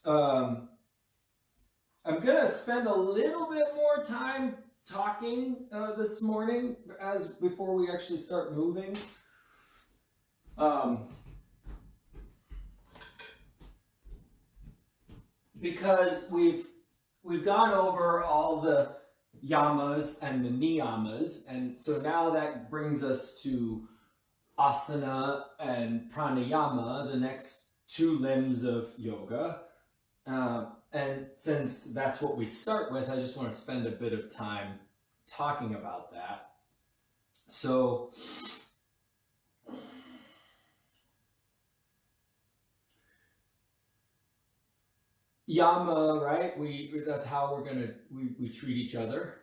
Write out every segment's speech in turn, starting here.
Um, I'm gonna spend a little bit more time talking this morning as before we actually start moving. Because we've gone over all the yamas and the niyamas, and so now that brings us to asana and pranayama, the next two limbs of yoga. And since that's what we start with, I just want to spend a bit of time talking about that. So, yama, right? That's how we treat each other.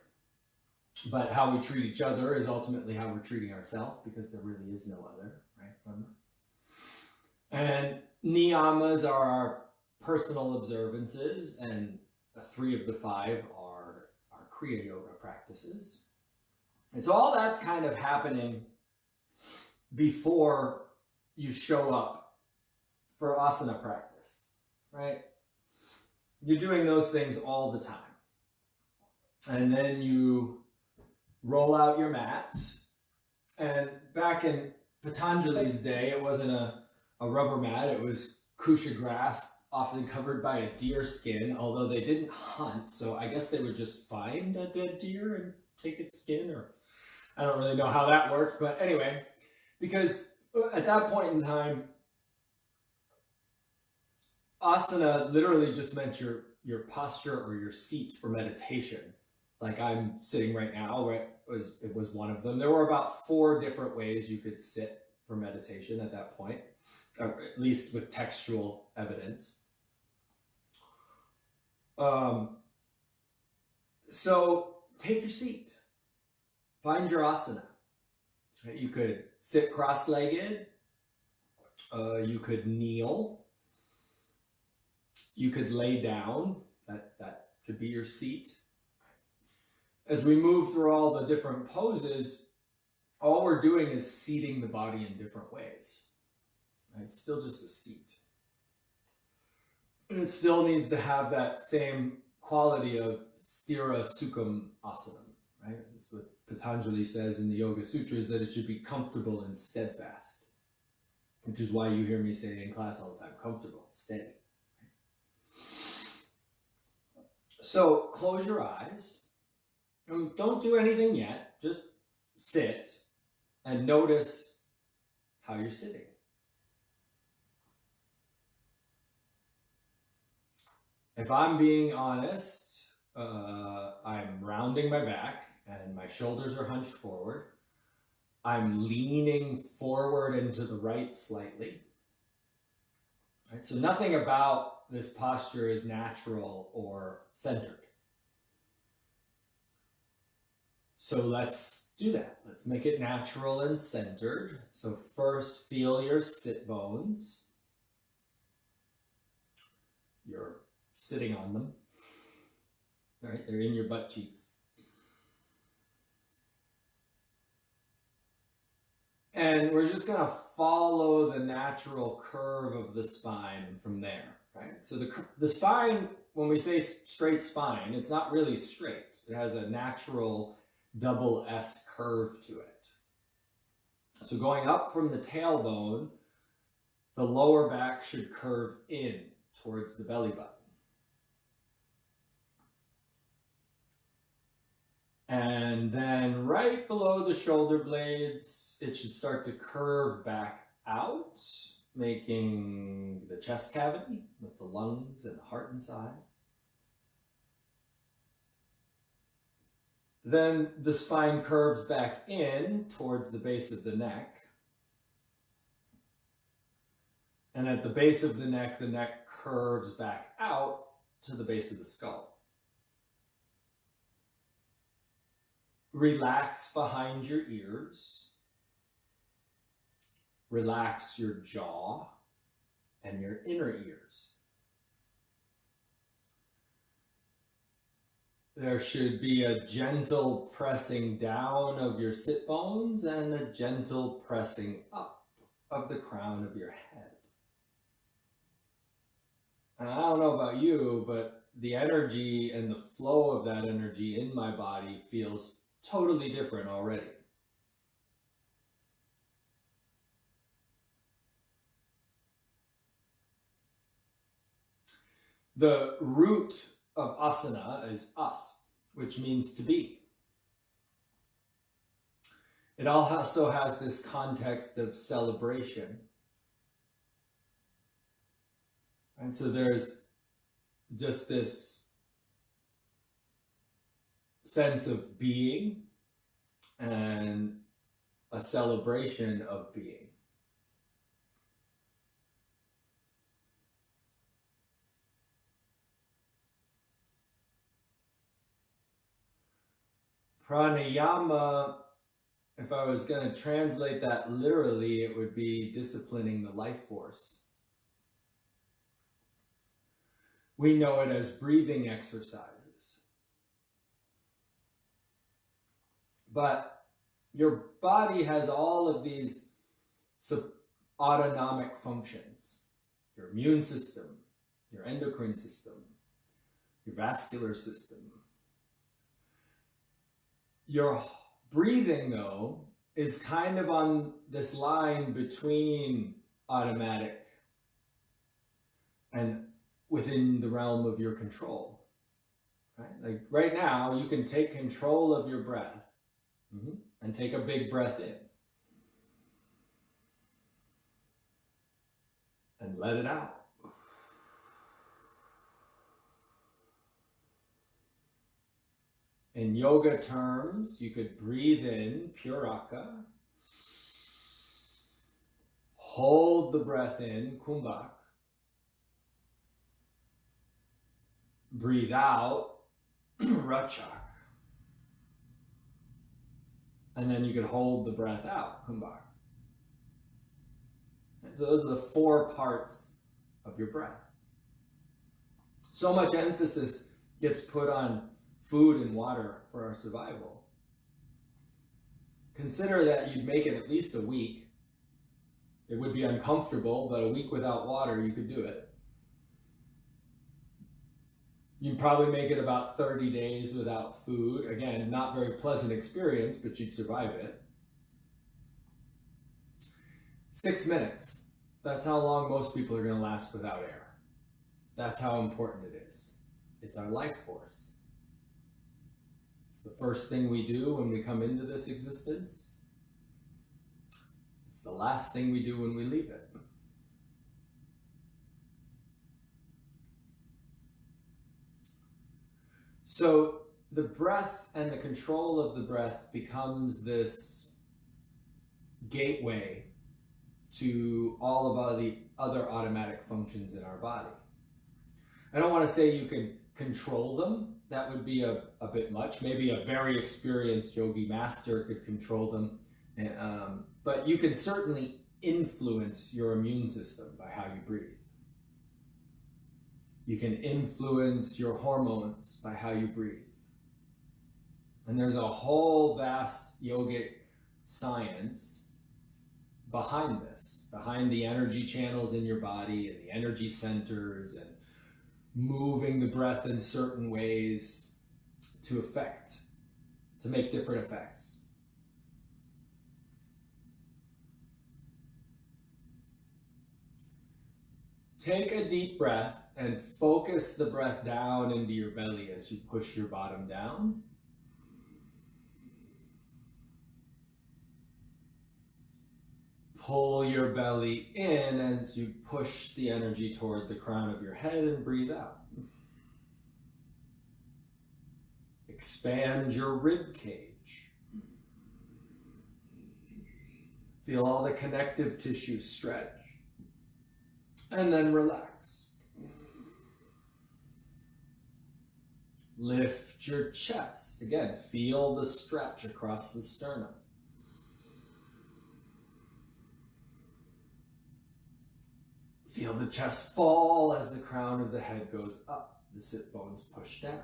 But how we treat each other is ultimately how we're treating ourselves, because there really is no other, right? And niyamas are our personal observances, and 3 of the 5 are Kriya Yoga practices. And so all that's kind of happening before you show up for asana practice, right? You're doing those things all the time. And then you roll out your mats. And back in Patanjali's day, it wasn't a rubber mat, it was kusha grass, often covered by a deer skin, although they didn't hunt, so I guess they would just find a dead deer and take its skin, or I don't really know how that worked, but anyway, because at that point in time, asana literally just meant your posture or your seat for meditation. Like I'm sitting right now, right? It was one of them. There were about 4 different ways you could sit for meditation at that point, or at least with textual evidence. So take your seat, find your asana. You could sit cross-legged, you could kneel, you could lay down, that could be your seat. As we move through all the different poses, all we're doing is seating the body in different ways. It's still just a seat. And it still needs to have that same quality of sthira sukham asanam, right? That's what Patanjali says in the Yoga Sutras, that it should be comfortable and steadfast, which is why you hear me say in class all the time, comfortable, steady. So close your eyes. Don't do anything yet. Just sit and notice how you're sitting. If I'm being honest, I'm rounding my back and my shoulders are hunched forward. I'm leaning forward and to the right slightly. Right, so nothing about this posture is natural or centered. So let's do that. Let's make it natural and centered. So first, feel your sit bones. You're sitting on them. All right, they're in your butt cheeks. And we're just going to follow the natural curve of the spine from there, right? So the spine, when we say straight spine, it's not really straight. It has a natural double S curve to it. So going up from the tailbone, the lower back should curve in towards the belly button. And then right below the shoulder blades, it should start to curve back out, making the chest cavity with the lungs and the heart inside. Then the spine curves back in towards the base of the neck. And at the base of the neck curves back out to the base of the skull. Relax behind your ears. Relax your jaw and your inner ears. There should be a gentle pressing down of your sit bones and a gentle pressing up of the crown of your head. And I don't know about you, but the energy and the flow of that energy in my body feels totally different already. The root of asana is as, which means to be. It also has this context of celebration. And so there's just this sense of being and a celebration of being. Pranayama, if I was going to translate that literally, it would be disciplining the life force. We know it as breathing exercises. But your body has all of these autonomic functions. Your immune system, your endocrine system, your vascular system. Your breathing, though, is kind of on this line between automatic and within the realm of your control. Right? Like right now, you can take control of your breath and take a big breath in and let it out. In yoga terms, you could breathe in, puraka, hold the breath in, kumbhak, breathe out, rachak, and then you could hold the breath out, kumbhak. And so those are the 4 parts of your breath. So much emphasis gets put on food and water for our survival. Consider that you'd make it at least a week. It would be uncomfortable, but a week without water, you could do it. You'd probably make it about 30 days without food. Again, not very pleasant experience, but you'd survive it. 6 minutes. That's how long most people are going to last without air. That's how important it is. It's our life force. It's the first thing we do when we come into this existence. It's the last thing we do when we leave it. So the breath and the control of the breath becomes this gateway to all of the other automatic functions in our body. I don't want to say you can control them. That would be a bit much. Maybe a very experienced yogi master could control them. But you can certainly influence your immune system by how you breathe. You can influence your hormones by how you breathe. And there's a whole vast yogic science behind this, behind the energy channels in your body and the energy centers and moving the breath in certain ways to make different effects. Take a deep breath and focus the breath down into your belly as you push your bottom down. Pull your belly in as you push the energy toward the crown of your head and breathe out. Expand your rib cage. Feel all the connective tissue stretch. And then relax. Lift your chest. Again, feel the stretch across the sternum. Feel the chest fall as the crown of the head goes up. The sit bones push down.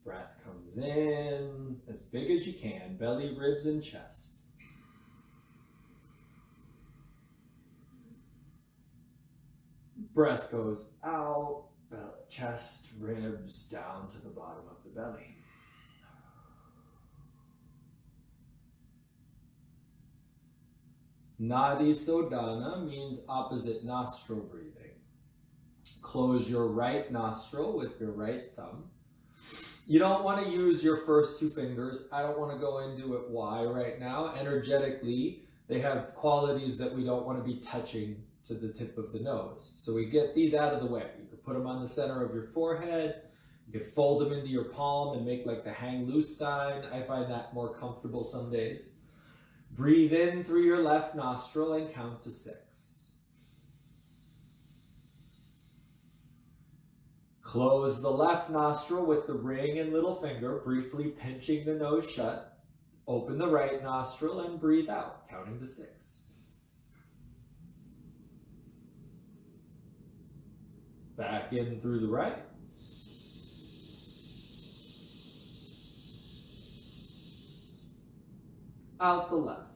Breath comes in as big as you can, belly, ribs, and chest. Breath goes out, chest, ribs, down to the bottom of the belly. Nadi Sodhana means opposite nostril breathing. Close your right nostril with your right thumb. You don't want to use your first two fingers. I don't want to go into it why right now. Energetically, they have qualities that we don't want to be touching to the tip of the nose. So we get these out of the way. You could put them on the center of your forehead. You could fold them into your palm and make like the hang loose sign. I find that more comfortable some days. Breathe in through your left nostril and count to 6. Close the left nostril with the ring and little finger, briefly pinching the nose shut. Open the right nostril and breathe out, counting to 6. Back in through the right. Out the left.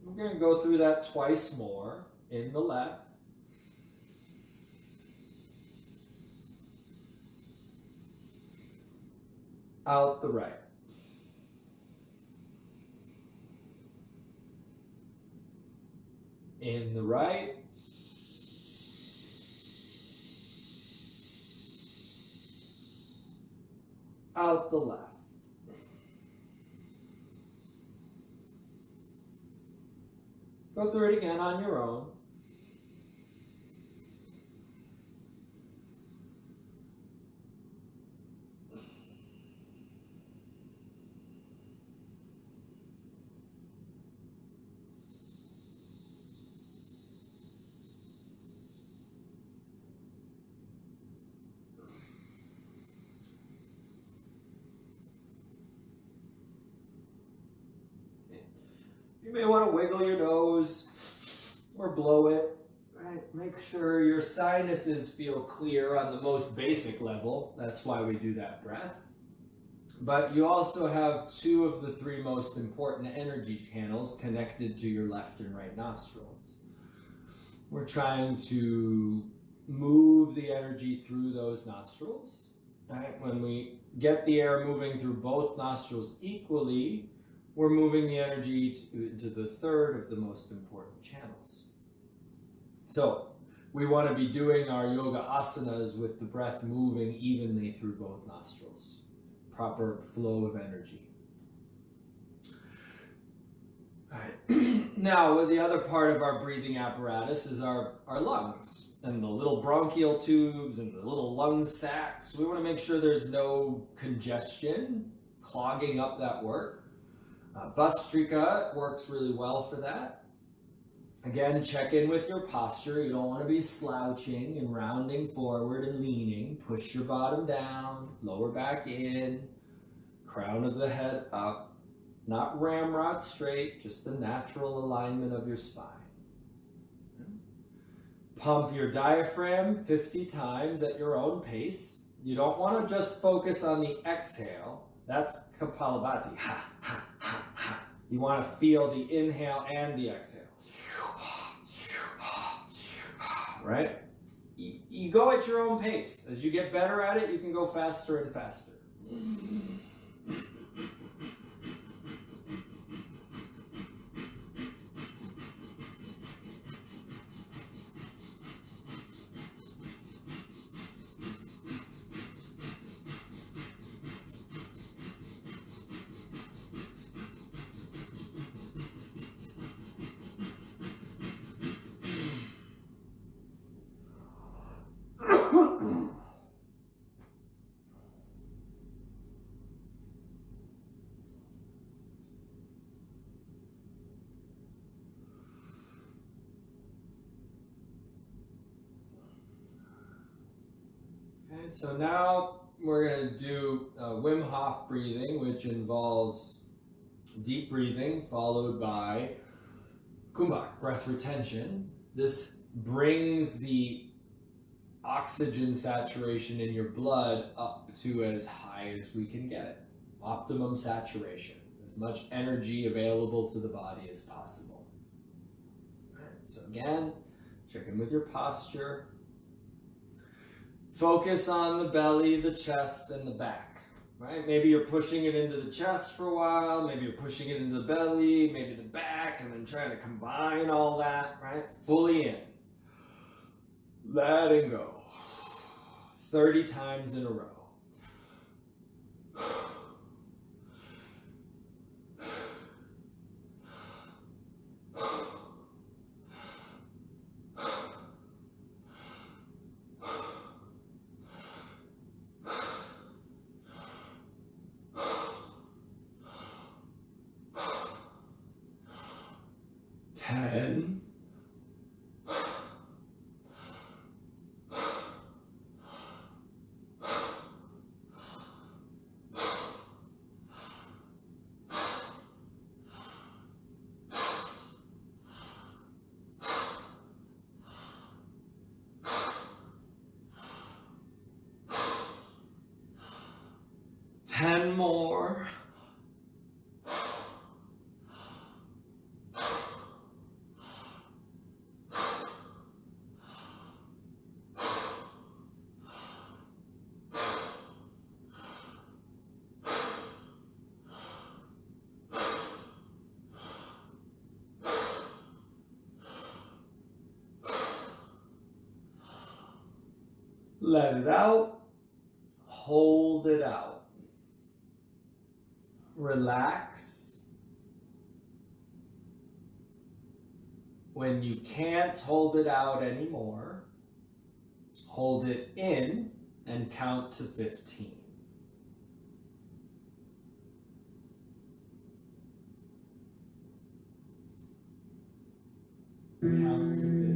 We're going to go through that twice more. In the left. Out the right. In the right. Out the left. Go through it again on your own. You may want to wiggle your nose or blow it. Right? Make sure your sinuses feel clear on the most basic level. That's why we do that breath. But you also have 2 of the 3 most important energy channels connected to your left and right nostrils. We're trying to move the energy through those nostrils. Right? When we get the air moving through both nostrils equally, we're moving the energy into the 3rd of the most important channels. So we want to be doing our yoga asanas with the breath moving evenly through both nostrils. Proper flow of energy. All right. Now, the other part of our breathing apparatus is our lungs and the little bronchial tubes and the little lung sacs. We want to make sure there's no congestion clogging up that work. Vastrika works really well for that. Again, check in with your posture. You don't want to be slouching and rounding forward and leaning. Push your bottom down, lower back in, crown of the head up. Not ramrod straight, just the natural alignment of your spine. Pump your diaphragm 50 times at your own pace. You don't want to just focus on the exhale. That's Kapalabhati. Ha, ha, ha, ha. You want to feel the inhale and the exhale. Right? You go at your own pace. As you get better at it, you can go faster and faster. Okay, so now we're going to do Wim Hof breathing, which involves deep breathing followed by Kumbhak, breath retention. This brings the oxygen saturation in your blood up to as high as we can get it. Optimum saturation. as much energy available to the body as possible. So again, check in with your posture. Focus on the belly, the chest, and the back, right? Maybe you're pushing it into the chest for a while, maybe you're pushing it into the belly, maybe the back, and then trying to combine all that, right? Fully in. Letting go. 30 times in a row. 10. 10 more. 'Let it out. Hold it out. Relax. When you can't hold it out anymore, hold it in and count to 15. Count to 15.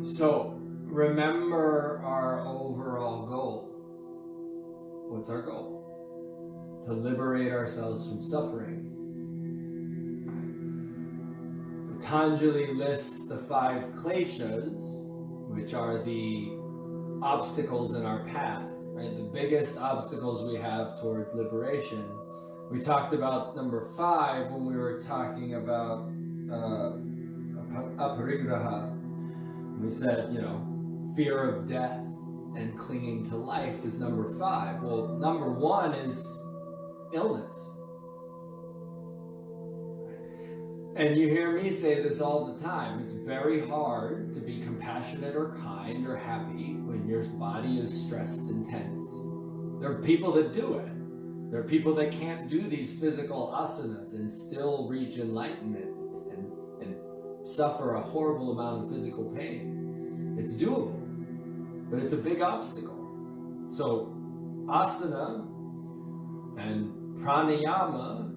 So remember our overall goal. What's our goal? To liberate ourselves from suffering. Patanjali lists the 5 kleshas, which are the obstacles in our path, right? The biggest obstacles we have towards liberation. We talked about number 5 when we were talking about aparigraha. We said, fear of death and clinging to life is number 5. Well, number 1 is illness. And you hear me say this all the time. It's very hard to be compassionate or kind or happy when your body is stressed and tense. There are people that do it. There are people that can't do these physical asanas and still reach enlightenment and suffer a horrible amount of physical pain. It's doable, but it's a big obstacle. So asana and pranayama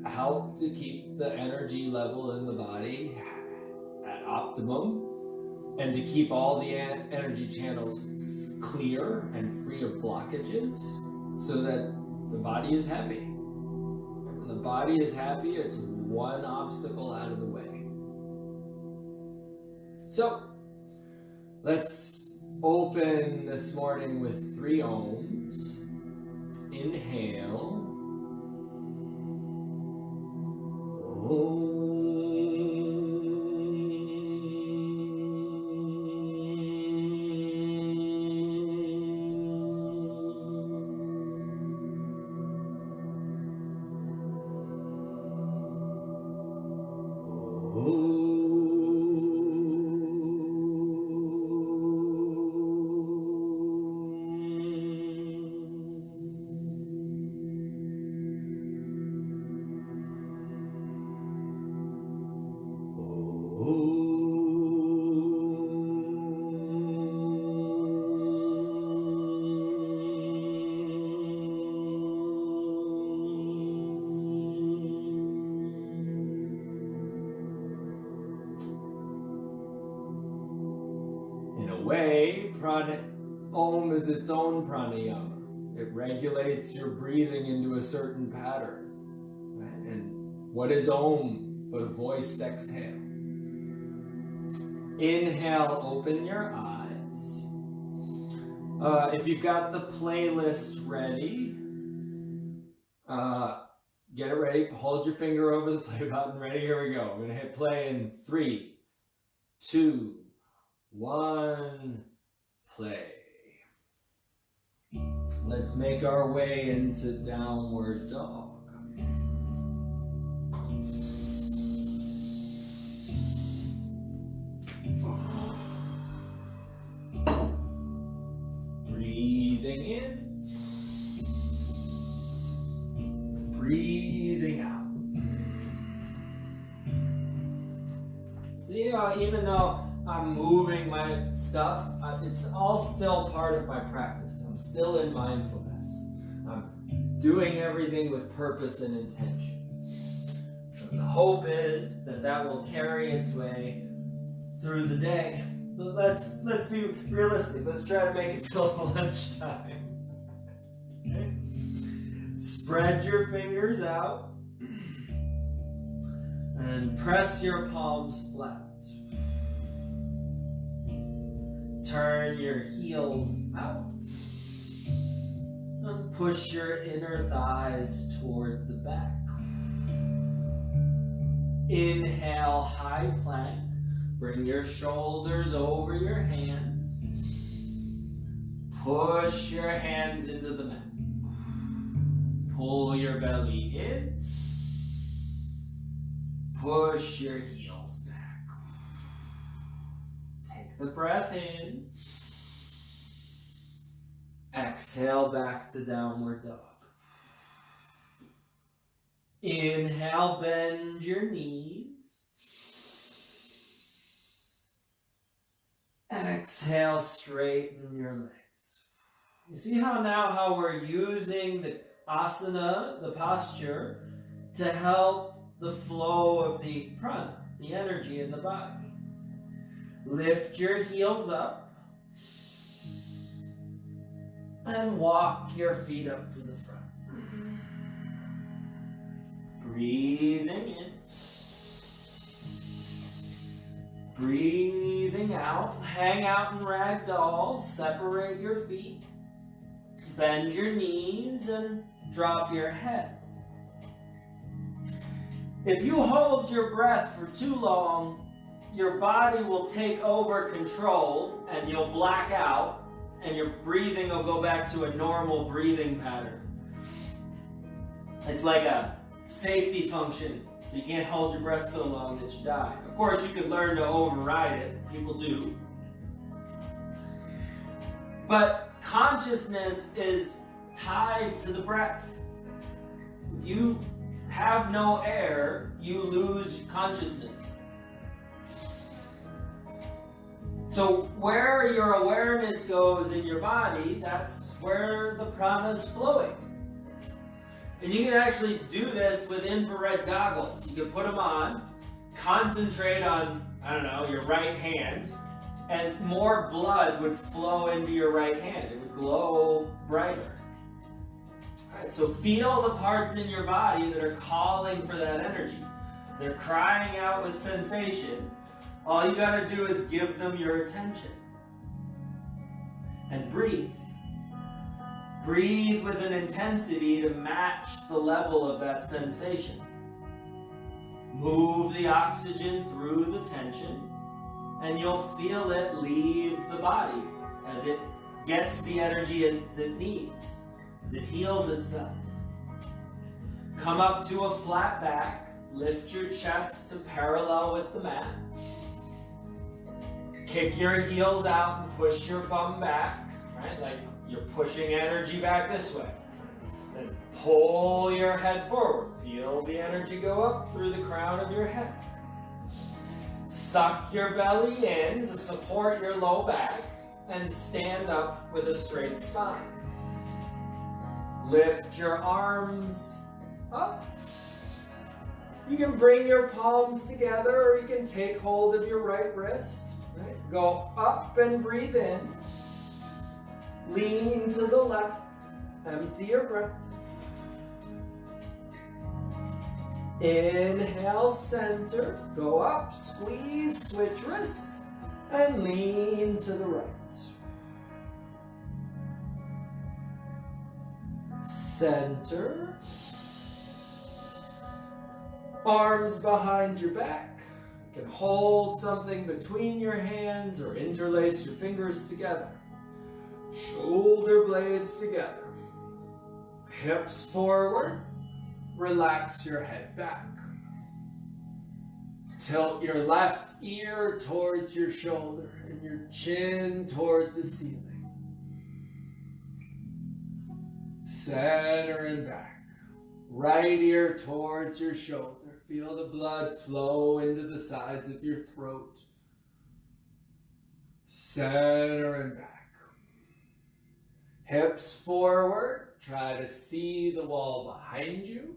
help to keep the energy level in the body at optimum and to keep all the energy channels clear and free of blockages so that the body is happy. When the body is happy, it's one obstacle out of the way. So let's open this morning with 3 ohms. Inhale. Om. In a way, Om is its own pranayama. It regulates your breathing into a certain pattern. Right? And what is Om but a voiced exhale? Inhale, open your eyes. If you've got the playlist ready, get it ready. Hold your finger over the play button. Ready? Here we go. I'm going to hit play in 3, 2, 1, play. Let's make our way into downward dog. Breathing in, breathing out. See how even though I'm moving my stuff, it's all still part of my practice. I'm still in mindfulness. I'm doing everything with purpose and intention. And the hope is that that will carry its way through the day. But let's be realistic. Let's try to make it till lunchtime. Okay? Spread your fingers out and press your palms flat. Turn your heels out and push your inner thighs toward the back. Inhale, high plank. Bring your shoulders over your hands. Push your hands into the mat. Pull your belly in. Push your heels back. Take the breath in. Exhale back to downward dog. Inhale, bend your knees. Exhale, straighten your legs. You see how we're using the asana, the posture, to help the flow of the prana, the energy in the body. Lift your heels up and walk your feet up to the front. Breathing in. Breathing out. Hang out in ragdoll. Separate your feet. Bend your knees and drop your head. If you hold your breath for too long, your body will take over control and you'll black out and your breathing will go back to a normal breathing pattern. It's like a safety function, so you can't hold your breath so long that you die. Of course, you could learn to override it. People do. But consciousness is tied to the breath. If you have no air, you lose consciousness. So where your awareness goes in your body, that's where the prana is flowing. And you can actually do this with infrared goggles. You can put them on, concentrate on, your right hand, and more blood would flow into your right hand. It would glow brighter. All right, so feel the parts in your body that are calling for that energy. They're crying out with sensation. All you gotta do is give them your attention. and breathe. Breathe with an intensity to match the level of that sensation. Move the oxygen through the tension, and you'll feel it leave the body as it gets the energy as it needs, as it heals itself. Come up to a flat back, lift your chest to parallel with the mat. Kick your heels out and push your bum back, right? Like you're pushing energy back this way. Then pull your head forward. Feel the energy go up through the crown of your head. Suck your belly in to support your low back and stand up with a straight spine. Lift your arms up. You can bring your palms together or you can take hold of your right wrist. Right? Go up and breathe in. Lean to the left. Empty your breath. Inhale, center. Go up, squeeze, switch wrists, and lean to the right. Center. Arms behind your back. You can hold something between your hands or interlace your fingers together. Shoulder blades together. Hips forward. Relax your head back. Tilt your left ear towards your shoulder and your chin toward the ceiling. Center and back. Right ear towards your shoulder. Feel the blood flow into the sides of your throat. Center and back. Hips forward. Try to see the wall behind you.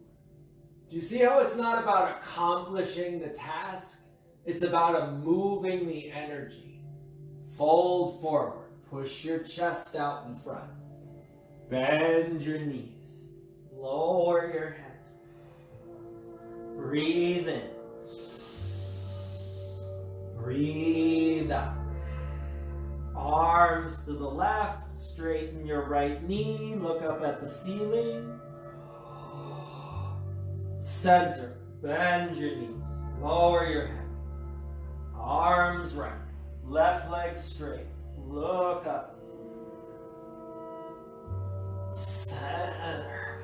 Do you see how it's not about accomplishing the task? It's about moving the energy. Fold forward. Push your chest out in front. Bend your knees. Lower your head. Breathe in. Breathe out. Arms to the left. Straighten your right knee. Look up at the ceiling. Center. Bend your knees. Lower your head. Arms right. Left leg straight. Look up. Center.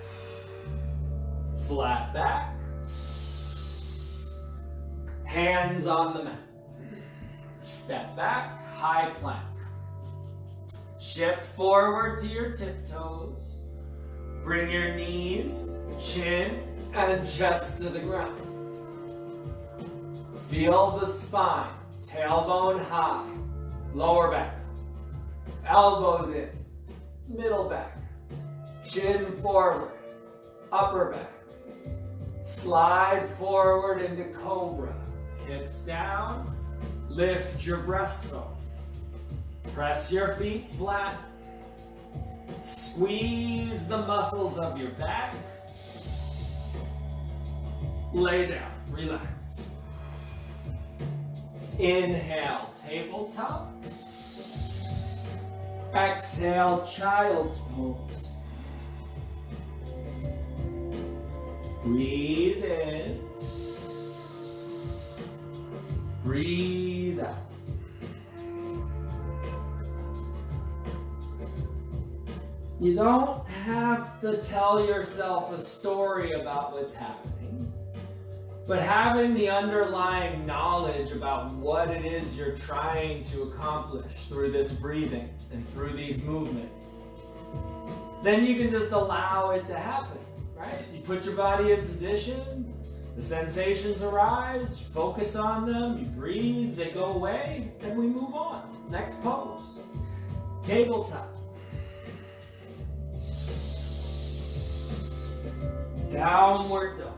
Flat back. Hands on the mat. Step back. High plank. Shift forward to your tiptoes. Bring your knees, chin, and chest to the ground. Feel the spine, tailbone high, lower back, elbows in, middle back, chin forward, upper back. Slide forward into cobra, hips down, lift your breastbone. Press your feet flat. Squeeze the muscles of your back. Lay down, relax. Inhale, tabletop. Exhale, child's pose. Breathe in. Breathe out. You don't have to tell yourself a story about what's happening, but having the underlying knowledge about what it is you're trying to accomplish through this breathing and through these movements, then you can just allow it to happen, right? You put your body in position, the sensations arise, you focus on them, you breathe, they go away, and we move on. Next pose. Tabletop. Downward dog.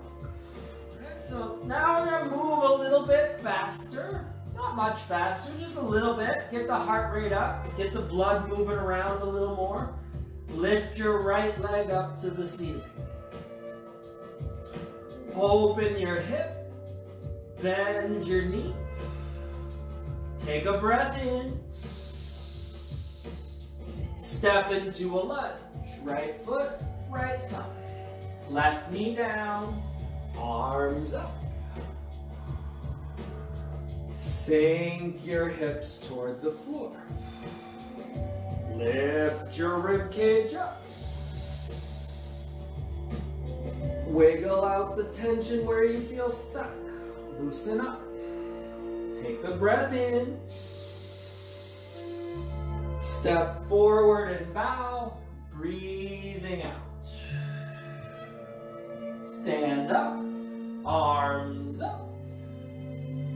So now we're going to move a little bit faster. Not much faster, just a little bit. Get the heart rate up. Get the blood moving around a little more. Lift your right leg up to the ceiling. Open your hip. Bend your knee. Take a breath in. Step into a lunge. Right foot, right thumb. Left knee down, arms up. Sink your hips toward the floor. Lift your rib cage up. Wiggle out the tension where you feel stuck. Loosen up. Take the breath in. Step forward and bow. Breathing out. Stand up. Arms up.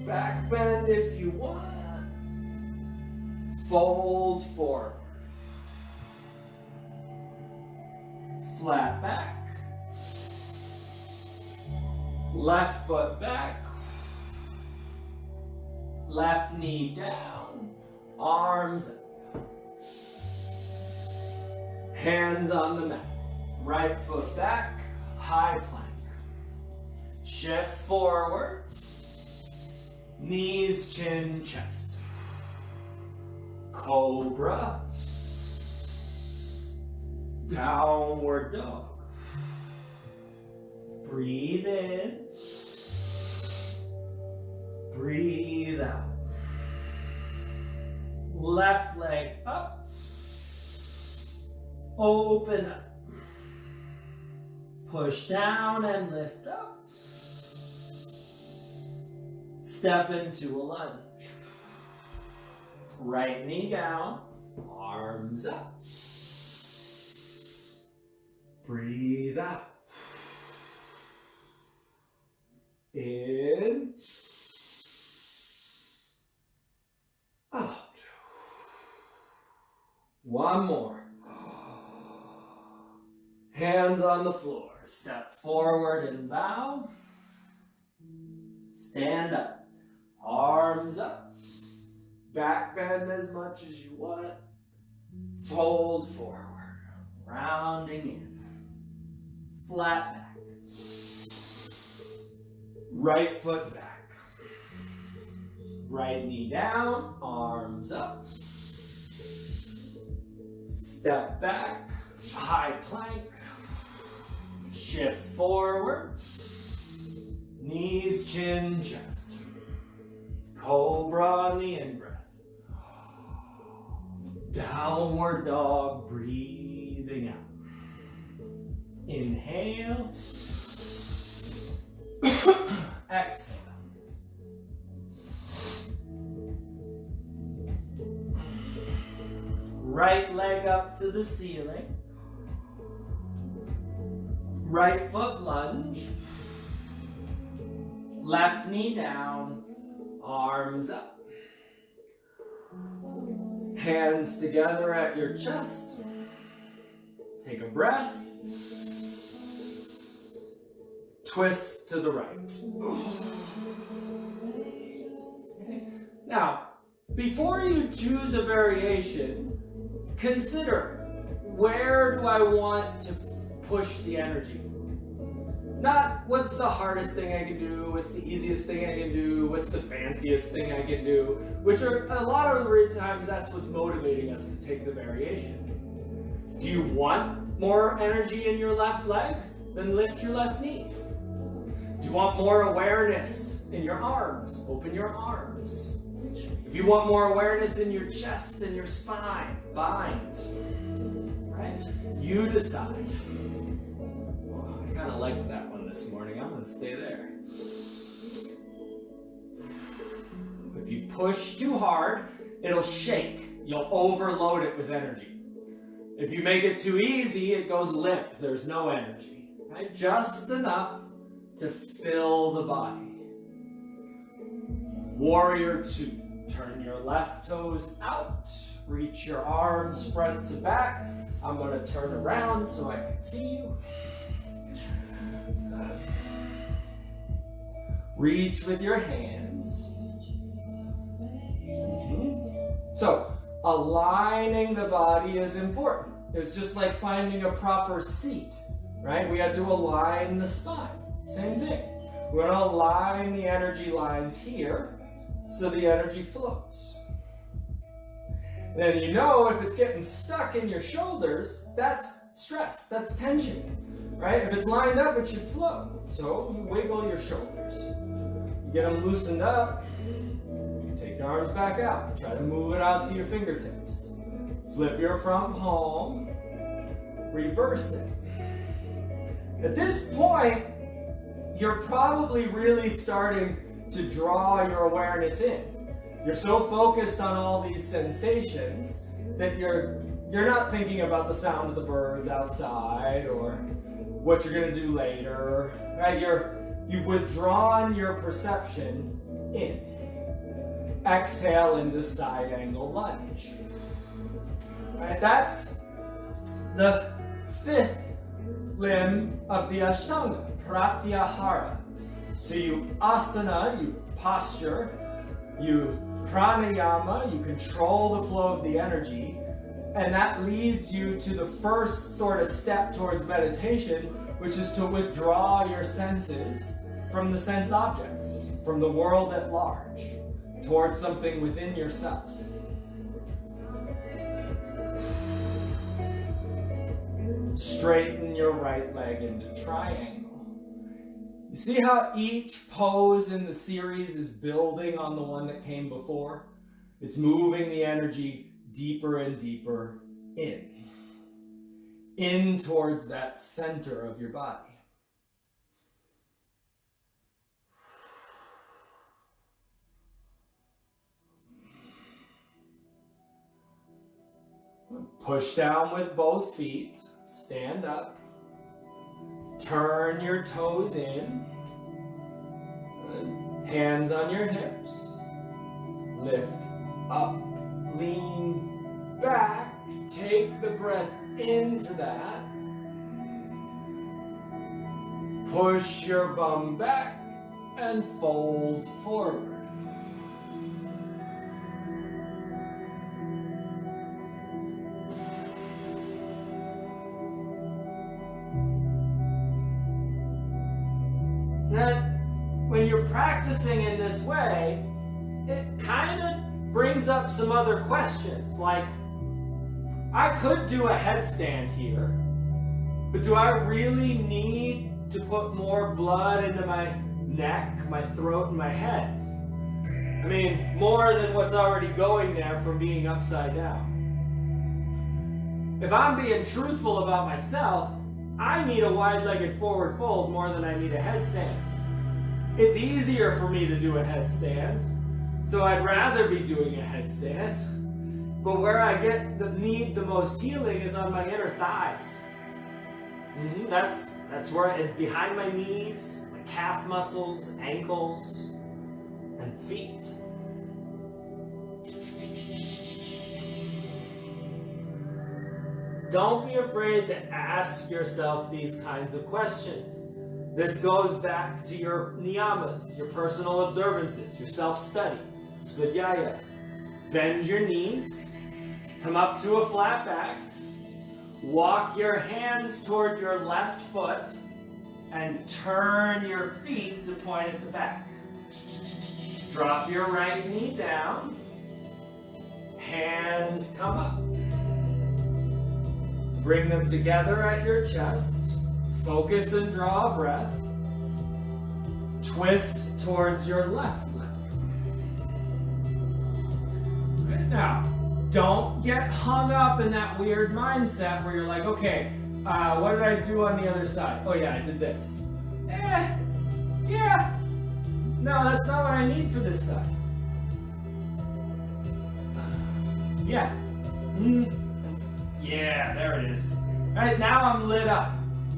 Back bend if you want. Fold forward. Flat back. Left foot back. Left knee down. Arms up. Hands on the mat. Right foot back. High plank. Shift forward. Knees, chin, chest. Cobra. Downward dog. Breathe in. Breathe out. Left leg up. Open up. Push down and lift up. Step into a lunge. Right knee down, arms up. Breathe out. In. Out. One more. Hands on the floor. Step forward and bow. Stand up. Arms up. Back bend as much as you want. Fold forward. Rounding in. Flat back. Right foot back. Right knee down. Arms up. Step back. High plank. Shift forward. Knees, chin, chest. Cobra on the in-breath. Downward dog, breathing out. Inhale. Exhale. Right leg up to the ceiling. Right foot lunge. Left knee down. Arms up. Hands together at your chest. Take a breath. Twist to the right. Now, before you choose a variation, consider, where do I want to push the energy? Not what's the hardest thing I can do, what's the easiest thing I can do, what's the fanciest thing I can do, which are a lot of the times that's what's motivating us to take the variation. Do you want more energy in your left leg? Then lift your left knee. Do you want more awareness in your arms? Open your arms. If you want more awareness in your chest and your spine, bind. Right? You decide. I kind of liked that one this morning. I'm going to stay there. If you push too hard, it'll shake. You'll overload it with energy. If you make it too easy, it goes limp. There's no energy. Right? Just enough to fill the body. Warrior 2. Turn your left toes out. Reach your arms front to back. I'm going to turn around so I can see you. Reach with your hands. So, aligning the body is important. It's just like finding a proper seat, right? We have to align the spine. Same thing. We're going to align the energy lines here so the energy flows. Then you know if it's getting stuck in your shoulders, that's stress, that's tension, right? If it's lined up, it should flow. So you wiggle your shoulders. You get them loosened up, you take your arms back out. Try to move it out to your fingertips. Flip your front palm, reverse it. At this point, you're probably really starting to draw your awareness in. You're so focused on all these sensations that you're not thinking about the sound of the birds outside or what you're going to do later, right? You've withdrawn your perception in. Exhale into side angle lunge. Right? That's the fifth limb of the Ashtanga, Pratyahara. So you asana, you posture, you pranayama, you control the flow of the energy, and that leads you to the first sort of step towards meditation, which is to withdraw your senses from the sense objects, from the world at large, towards something within yourself. Straighten your right leg into triangle. You see how each pose in the series is building on the one that came before? It's moving the energy deeper and deeper in towards that center of your body. Push down with both feet, stand up. Turn your toes in, hands on your hips, lift up, lean back, take the breath into that, push your bum back and fold forward. Then, when you're practicing in this way, it kind of brings up some other questions, like, I could do a headstand here, but do I really need to put more blood into my neck, my throat, and my head? I mean, more than what's already going there from being upside down. If I'm being truthful about myself, I need a wide-legged forward fold more than I need a headstand. It's easier for me to do a headstand, so I'd rather be doing a headstand. But where I need the most healing is on my inner thighs. That's where, behind my knees, my calf muscles, ankles, and feet. Don't be afraid to ask yourself these kinds of questions. This goes back to your niyamas, your personal observances, your self-study, svadhyaya. Bend your knees, come up to a flat back, walk your hands toward your left foot, and turn your feet to point at the back. Drop your right knee down, hands come up. Bring them together at your chest. Focus and draw a breath. Twist towards your left leg. Right now, don't get hung up in that weird mindset where you're like, okay, what did I do on the other side? Oh yeah, I did this. Yeah. No, that's not what I need for this side. Yeah. Yeah, there it is. All right, now I'm lit up.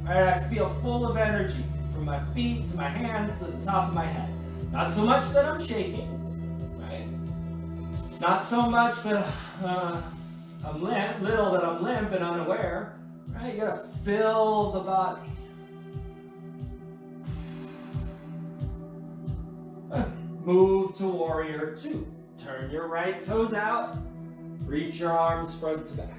All right, I feel full of energy from my feet to my hands to the top of my head. Not so much that I'm shaking, right? Not so much that I'm little that I'm limp and unaware. Right? You gotta fill the body. Move to warrior 2. Turn your right toes out. Reach your arms front to back.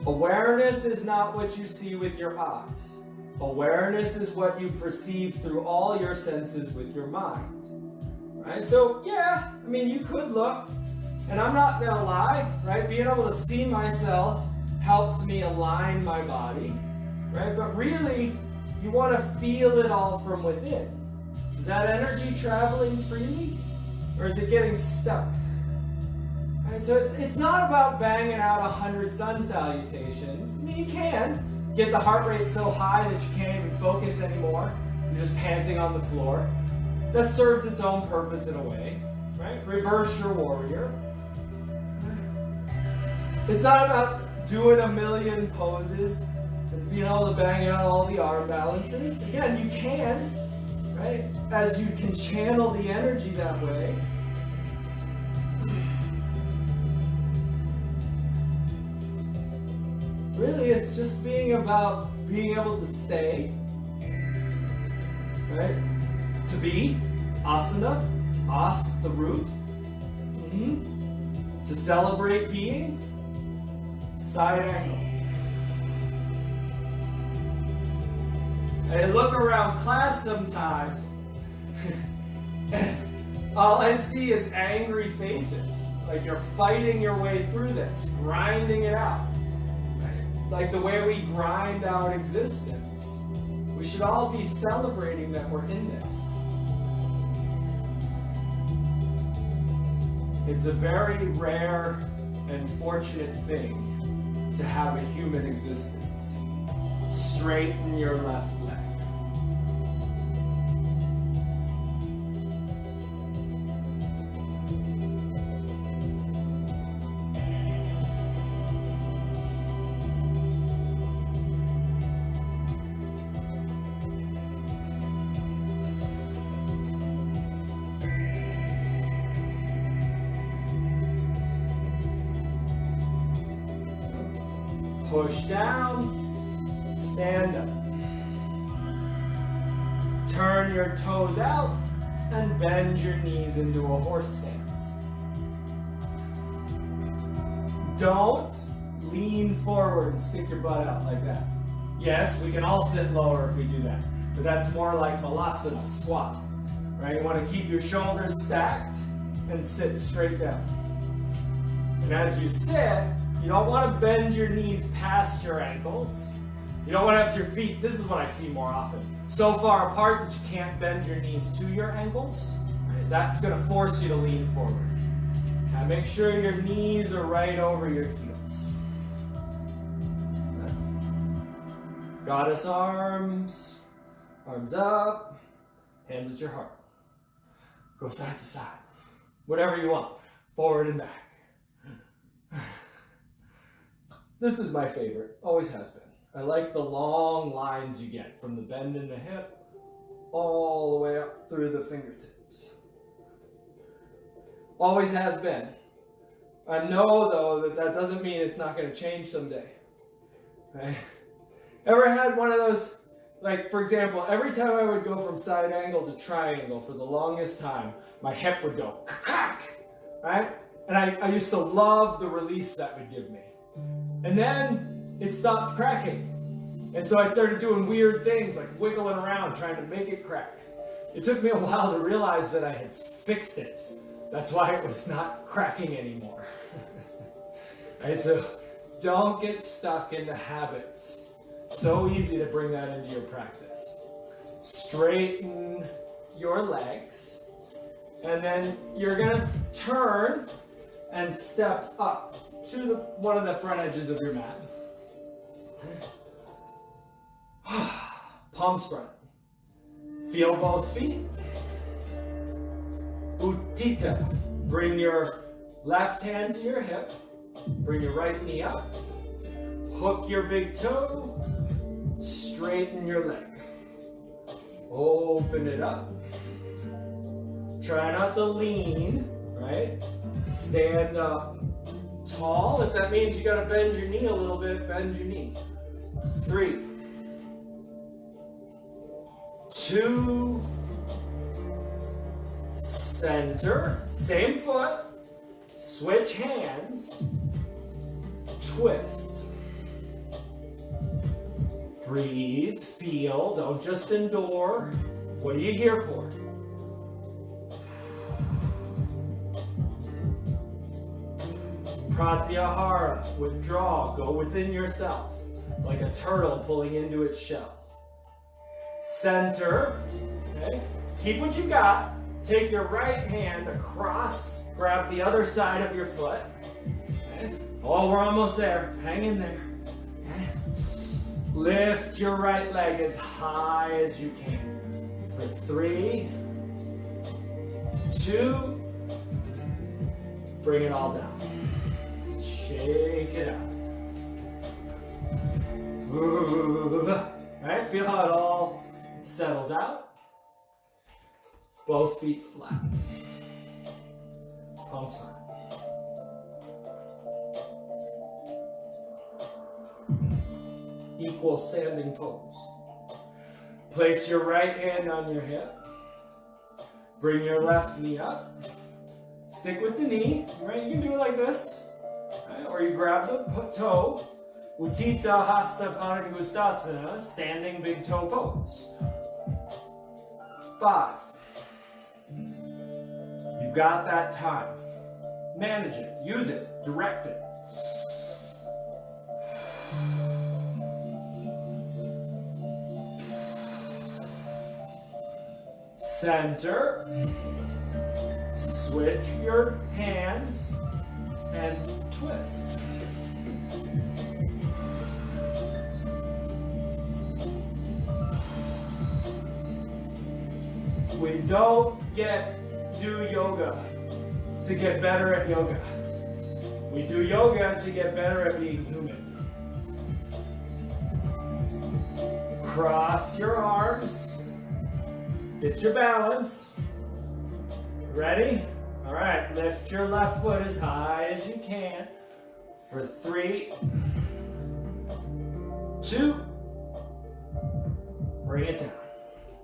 Awareness is not what you see with your eyes. Awareness is what you perceive through all your senses with your mind. Right? So yeah, I mean, you could look, and I'm not gonna lie, right? Being able to see myself helps me align my body, right? But really, you want to feel it all from within. Is that energy traveling freely, or is it getting stuck? Right? So it's not about banging out 100 sun salutations. I mean, you can get the heart rate so high that you can't even focus anymore. You're just panting on the floor. That serves its own purpose in a way, right? Reverse your warrior. It's not about doing a million poses and being able to bang out all the arm balances. Again, you can, right? As you can channel the energy that way. Really, it's just being about being able to stay, right? To be, asana, as, the root. To celebrate being, side angle. I look around class sometimes, all I see is angry faces. Like you're fighting your way through this, grinding it out. Right? Like the way we grind out existence. We should all be celebrating that we're in this. It's a very rare and fortunate thing to have a human existence. Straighten your left leg. Push down, stand up. Turn your toes out and bend your knees into a horse stance. Don't lean forward and stick your butt out like that. Yes, we can all sit lower if we do that, but that's more like malasana, squat. Right? You want to keep your shoulders stacked and sit straight down. And as you sit, you don't want to bend your knees past your ankles. You don't want to have your feet, this is what I see more often, so far apart that you can't bend your knees to your ankles. Right? That's going to force you to lean forward. Now make sure your knees are right over your heels. Right. Goddess arms, arms up, hands at your heart. Go side to side. Whatever you want, forward and back. This is my favorite, always has been. I like the long lines you get from the bend in the hip all the way up through the fingertips. Always has been. I know though that that doesn't mean it's not going to change someday. Right? Ever had one of those, like for example, every time I would go from side angle to triangle for the longest time, my hip would go crack, right? And I used to love the release that would give me. And then it stopped cracking. And so I started doing weird things like wiggling around trying to make it crack. It took me a while to realize that I had fixed it. That's why it was not cracking anymore. Right, so don't get stuck in the habits. So easy to bring that into your practice. Straighten your legs. And then you're going to turn and step up to one of the front edges of your mat. Palms front. Feel both feet. Uttita. Bring your left hand to your hip. Bring your right knee up. Hook your big toe. Straighten your leg. Open it up. Try not to lean, right? Stand up tall. If that means you gotta bend your knee a little bit, bend your knee. 3, 2, center, same foot, switch hands, twist. Breathe, feel, don't just endure. What are you here for? Pratyahara, withdraw, go within yourself, like a turtle pulling into its shell. Center, okay? Keep what you got. Take your right hand across, grab the other side of your foot. Okay? Oh, we're almost there. Hang in there. Okay? Lift your right leg as high as you can. For 3, 2, bring it all down. Shake it out. Right? Feel how it all settles out. Both feet flat. Palms flat. Equal standing pose. Place your right hand on your hip. Bring your left knee up. Stick with the knee. Right? You can do it like this. Right? Or you grab the toe. Uttita Hasta Panagustasana, standing big toe pose. 5. You've got that time. Manage it, use it, direct it. Center. Switch your hands and twist. We don't do yoga to get better at yoga. We do yoga to get better at being human. Cross your arms. Get your balance. Ready? All right, lift your left foot as high as you can. For 3, 2, bring it down.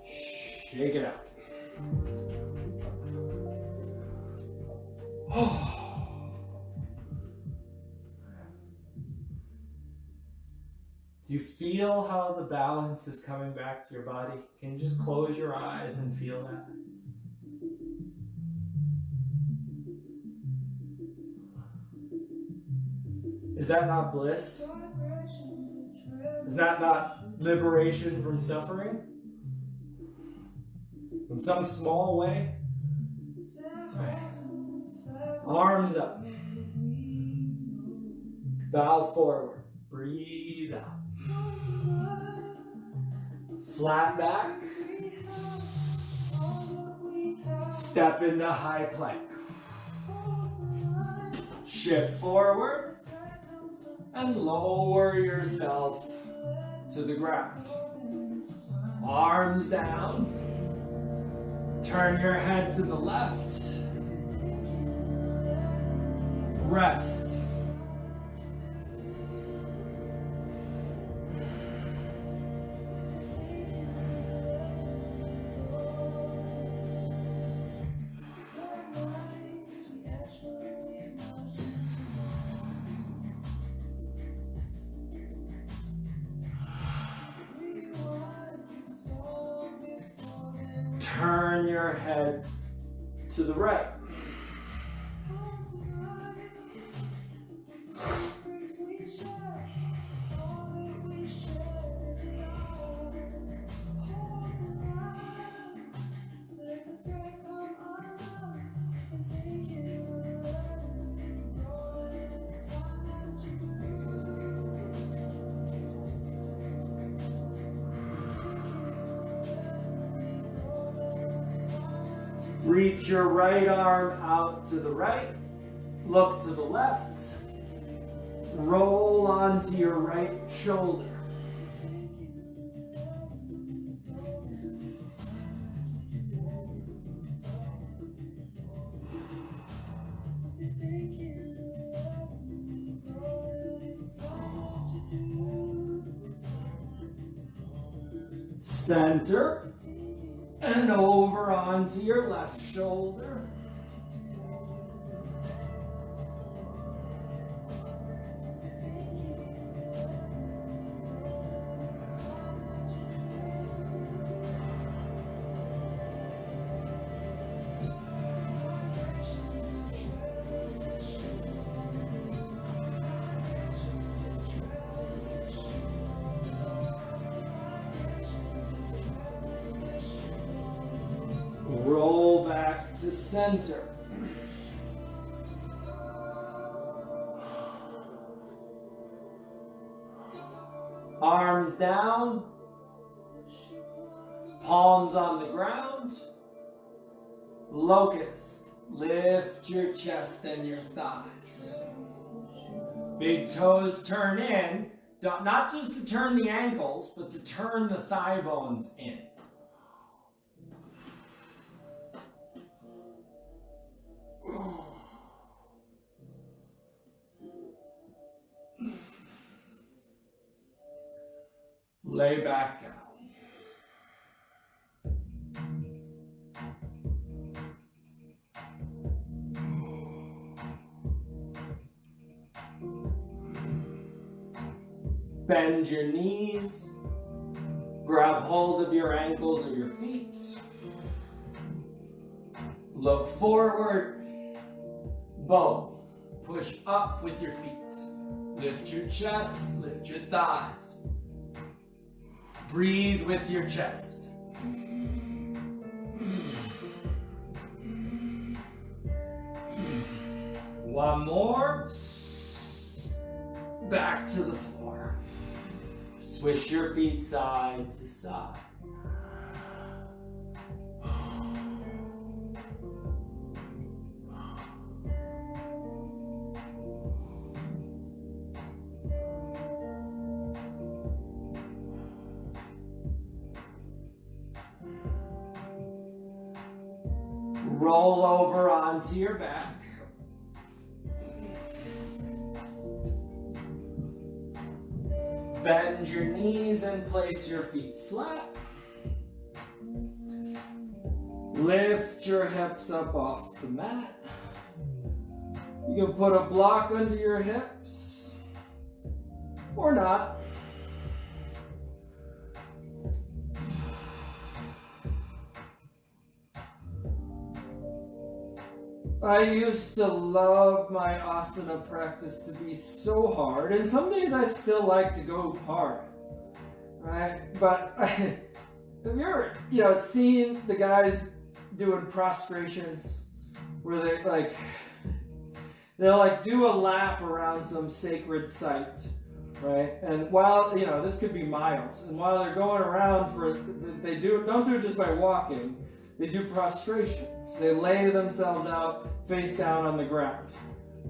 Shake it out. Do you feel how the balance is coming back to your body? Can you just close your eyes and feel that? Is that not bliss? Is that not liberation from suffering? In some small way? Right. Arms up. Bow forward. Breathe out. Flat back. Step into high plank. Shift forward and lower yourself to the ground. Arms down. Turn your head to the left. Rest. Turn your head to the right. Reach your right arm out to the right, look to the left, roll onto your right shoulder. Center. And over onto your left shoulder. to center. Arms down, palms on the ground. Locust, lift your chest and your thighs. Big toes turn in, not just to turn the ankles, but to turn the thigh bones in. Lay back down. Bend your knees. Grab hold of your ankles or your feet. Look forward. Bow. Push up with your feet. Lift your chest, lift your thighs. Breathe with your chest. One more. Back to the floor. Swish your feet side to side. Roll over onto your back. Bend your knees and place your feet flat. Lift your hips up off the mat. You can put a block under your hips or not. I used to love my asana practice to be so hard, and some days I still like to go hard, right? But have you ever, seen the guys doing prostrations where they'll do a lap around some sacred site, right? And while, this could be miles, and while they're going around don't do it just by walking. They do prostrations. They lay themselves out face down on the ground,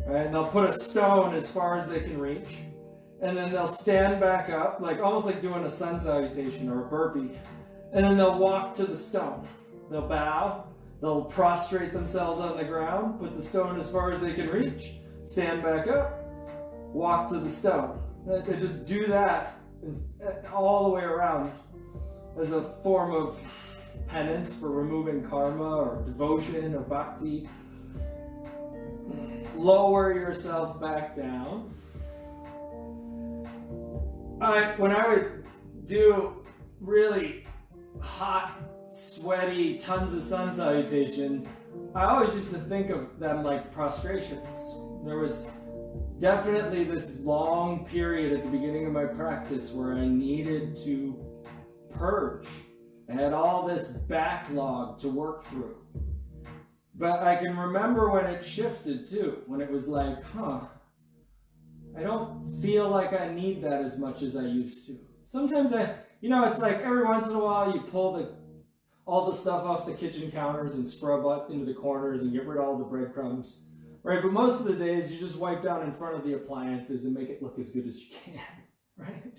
right? And they'll put a stone as far as they can reach, and then they'll stand back up, almost like doing a sun salutation or a burpee, and then they'll walk to the stone. They'll bow, they'll prostrate themselves on the ground, put the stone as far as they can reach, stand back up, walk to the stone. They just do that all the way around as a form of penance for removing karma or devotion or bhakti. Lower yourself back down. When I would do really hot, sweaty, tons of sun salutations, I always used to think of them like prostrations. There was definitely this long period at the beginning of my practice where I needed to purge. I had all this backlog to work through. But I can remember when it shifted too, when it was like, I don't feel like I need that as much as I used to. Sometimes it's like every once in a while you pull all the stuff off the kitchen counters and scrub up into the corners and get rid of all the breadcrumbs, right? But most of the days you just wipe down in front of the appliances and make it look as good as you can, right?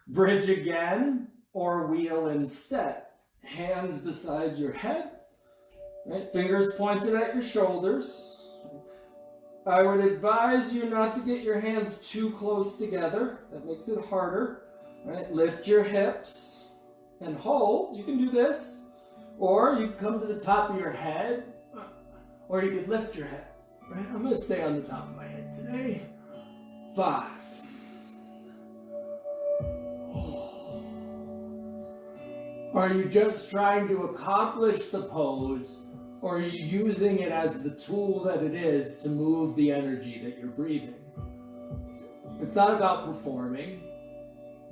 Bridge again. Or wheel instead. Hands beside your head, right? Fingers pointed at your shoulders. I would advise you not to get your hands too close together. That makes it harder, right? Lift your hips and hold. You can do this. Or you can come to the top of your head, or you can lift your head, right? I'm going to stay on the top of my head today. 5. Are you just trying to accomplish the pose, or are you using it as the tool that it is to move the energy that you're breathing? It's not about performing.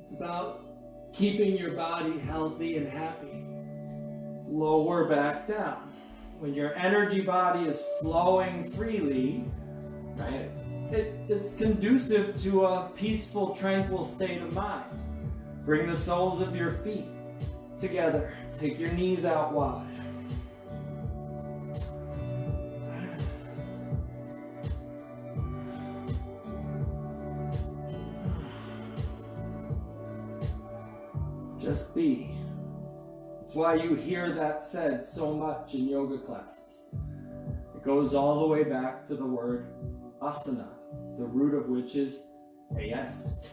It's about keeping your body healthy and happy. Lower back down. when your energy body is flowing freely, right, it's conducive to a peaceful, tranquil state of mind. Bring the soles of your feet together. Take your knees out wide. Just be. That's why you hear that said so much in yoga classes. It goes all the way back to the word asana, the root of which is as,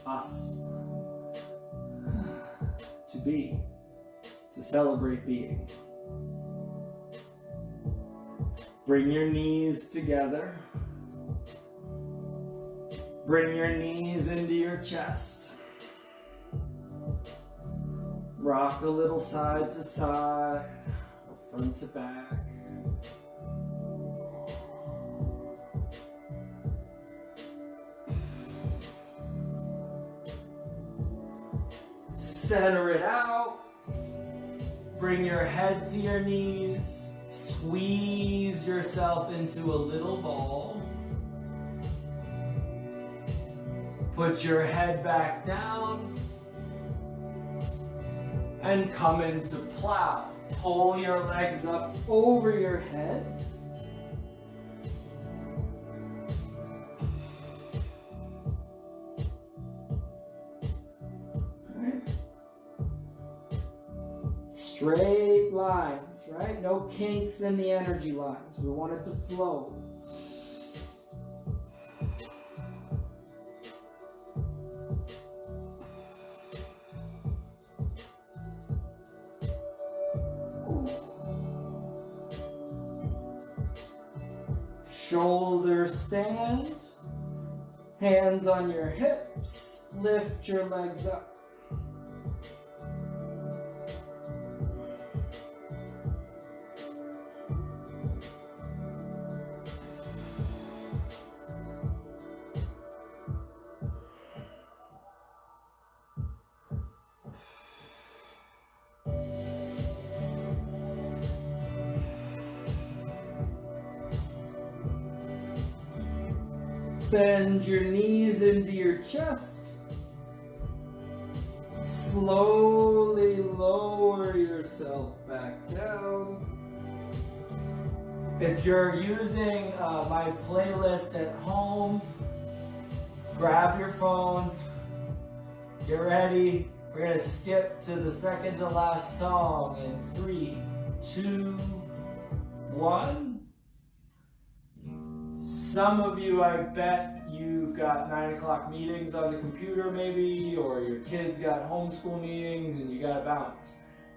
to be, to celebrate being. Bring your knees together. Bring your knees into your chest. Rock a little side to side, front to back. Center it out. Bring your head to your knees. Squeeze yourself into a little ball. Put your head back down. And come into plow. Pull your legs up over your head. Right. Straight lines, right? No kinks in the energy lines. We want it to flow. Shoulder stand, hands on your hips, lift your legs up. Bend your knees into your chest. Slowly lower yourself back down. If you're using my playlist at home, grab your phone, get ready. We're going to skip to the second to last song in 3, 2, 1. Some of you, I bet you've got 9 o'clock meetings on the computer maybe, or your kids got homeschool meetings and you gotta bounce.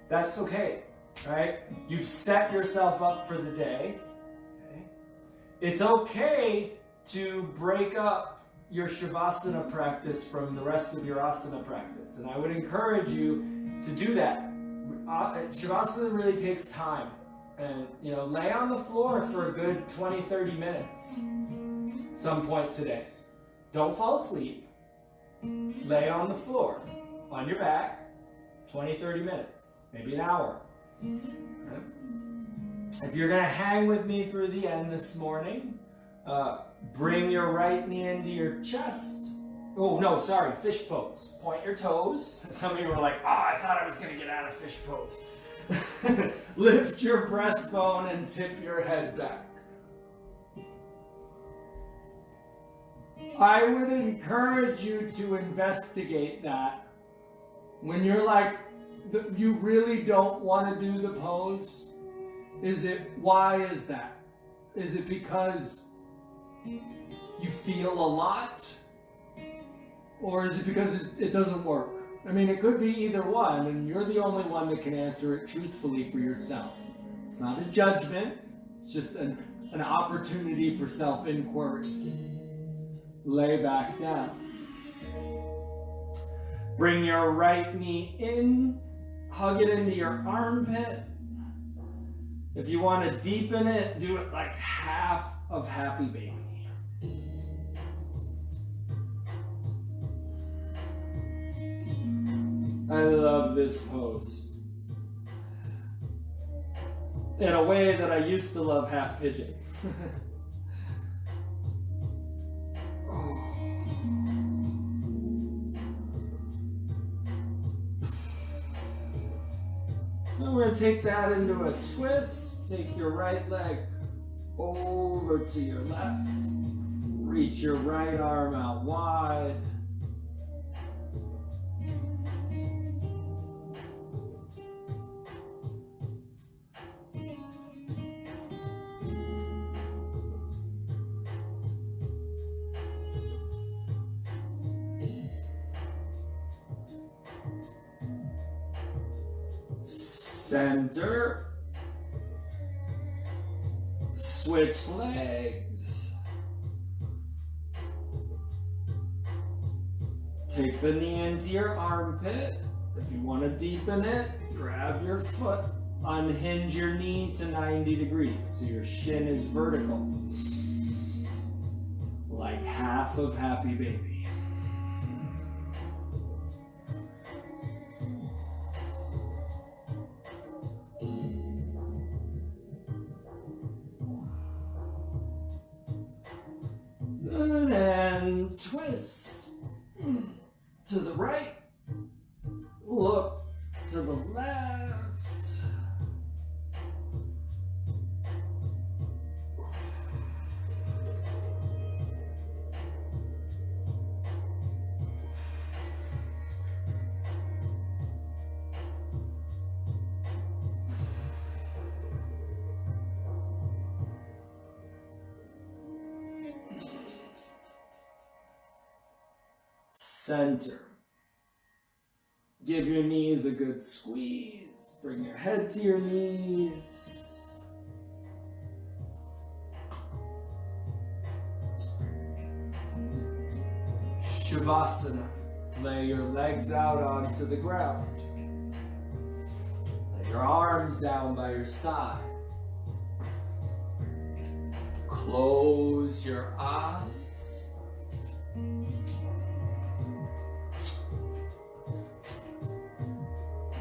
That's okay, right? You've set yourself up for the day. Okay? It's okay to break up your Shavasana practice from the rest of your asana practice, and I would encourage you to do that. Shavasana really takes time. And, lay on the floor for a good 20-30 minutes some point today. Don't fall asleep. Lay on the floor, on your back, 20-30 minutes, maybe an hour. Okay. If you're going to hang with me through the end this morning, bring your right knee into your chest. Oh, no, sorry, fish pose. Point your toes. Some of you were like, oh, I thought I was going to get out of fish pose. Lift your breastbone and tip your head back. I would encourage you to investigate that. When you're like, you really don't want to do the pose, why is that? Is it because you feel a lot? Or is it because it doesn't work? I mean, it could be either one, and you're the only one that can answer it truthfully for yourself. It's not a judgment, it's just an opportunity for self-inquiry. Lay back down. Bring your right knee in, hug it into your armpit. If you want to deepen it, do it like half of Happy Baby. I love this pose. in a way that I used to love half pigeon. Then we're going to take that into a twist. Take your right leg over to your left. Reach your right arm out wide. Center. Switch legs. Take the knee into your armpit. If you want to deepen it, grab your foot. Unhinge your knee to 90 degrees so your shin is vertical. Like half of Happy Baby. And twist to the right, look to the left. Center. Give your knees a good squeeze. Bring your head to your knees. Shavasana. Lay your legs out onto the ground. Lay your arms down by your side. Close your eyes.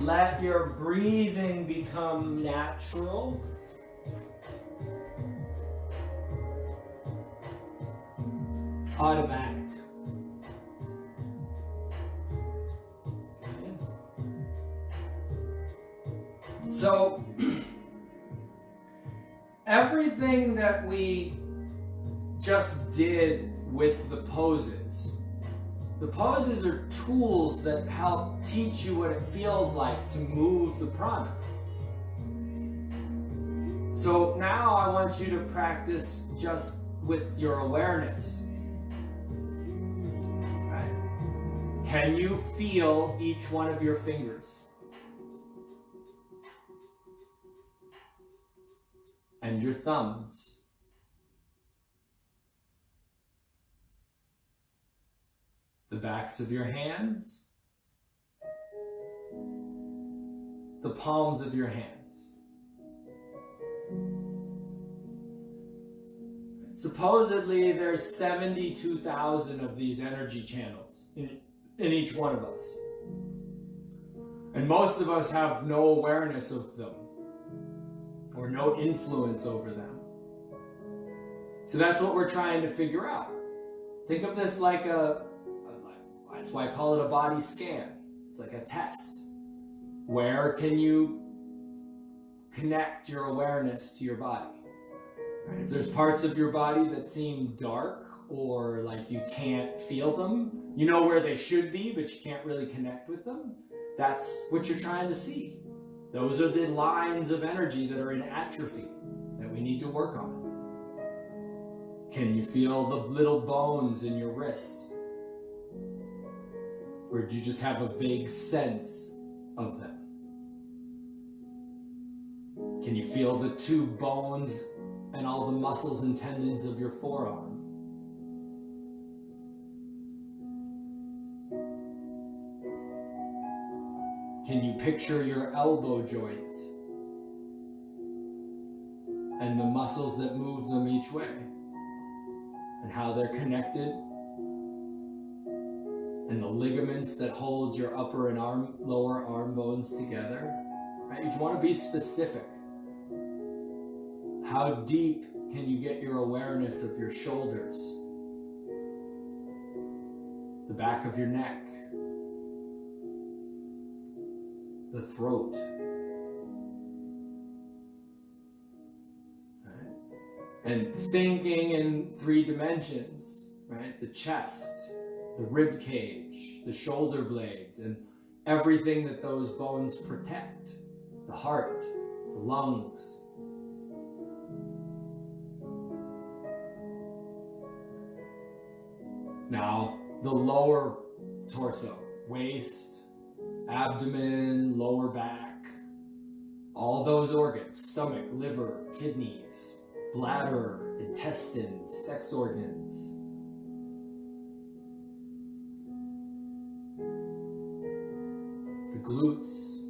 Let your breathing become natural. Automatic. Okay. So, everything that we just did with the poses are tools that help teach you what it feels like to move the prana. So now I want you to practice just with your awareness. Right? Can you feel each one of your fingers? And your thumbs? The backs of your hands, the palms of your hands. Supposedly there's 72,000 of these energy channels in each one of us. And most of us have no awareness of them or no influence over them. So that's what we're trying to figure out. Think of this like that's why I call it a body scan. It's like a test. Where can you connect your awareness to your body? Right? If there's parts of your body that seem dark or like you can't feel them, you know where they should be, but you can't really connect with them, that's what you're trying to see. Those are the lines of energy that are in atrophy that we need to work on. Can you feel the little bones in your wrists? Or do you just have a vague sense of them? Can you feel the two bones and all the muscles and tendons of your forearm? Can you picture your elbow joints and the muscles that move them each way and how they're connected? And the ligaments that hold your upper and lower arm bones together, right? You want to be specific. How deep can you get your awareness of your shoulders, the back of your neck, the throat, right? And thinking in 3 dimensions, right? The chest, the rib cage, the shoulder blades, and everything that those bones protect, the heart, the lungs. Now, the lower torso, waist, abdomen, lower back, all those organs, stomach, liver, kidneys, bladder, intestines, sex organs. The glutes,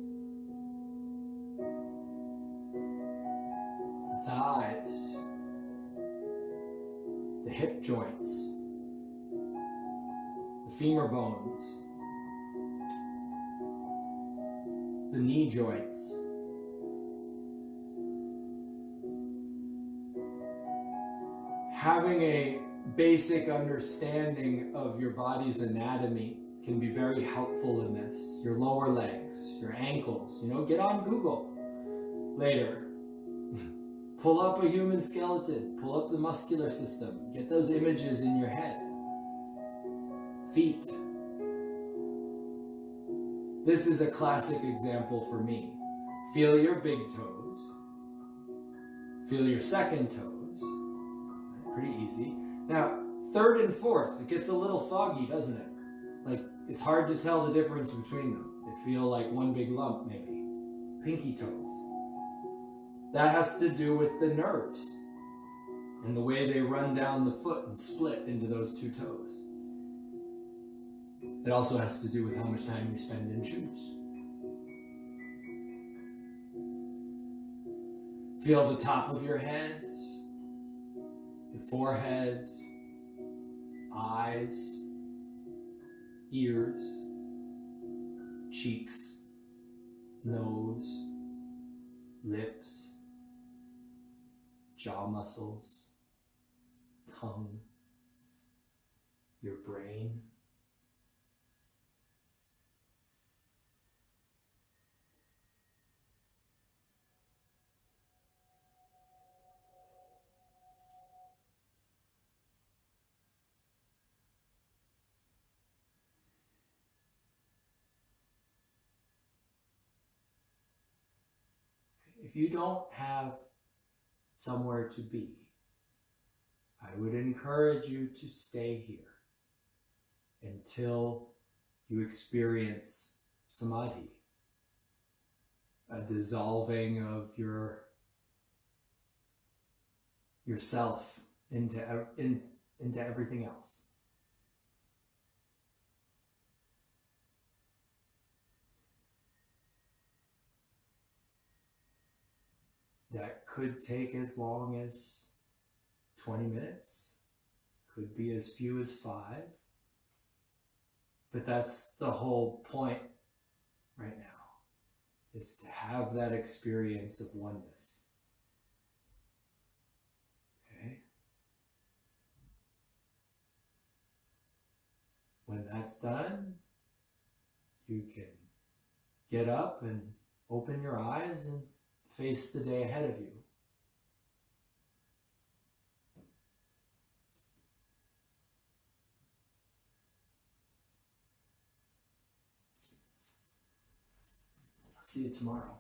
the thighs, the hip joints, the femur bones, the knee joints, having a basic understanding of your body's anatomy can be very helpful in this. Your lower legs, your ankles, get on Google later. Pull up a human skeleton, pull up the muscular system, get those images in your head. Feet. This is a classic example for me. Feel your big toes. Feel your second toes. Pretty easy. Now, third and fourth, it gets a little foggy, doesn't it? Like, it's hard to tell the difference between them. They feel like one big lump, maybe. Pinky toes. That has to do with the nerves and the way they run down the foot and split into those 2 toes. It also has to do with how much time you spend in shoes. Feel the top of your head, your forehead, eyes, ears, cheeks, nose, lips, jaw muscles, tongue, your brain. If you don't have somewhere to be, I would encourage you to stay here until you experience samadhi, a dissolving of yourself into everything else. That could take as long as 20 minutes, could be as few as 5, but that's the whole point right now, is to have that experience of oneness. Okay? When that's done, you can get up and open your eyes and face the day ahead of you. I'll see you tomorrow.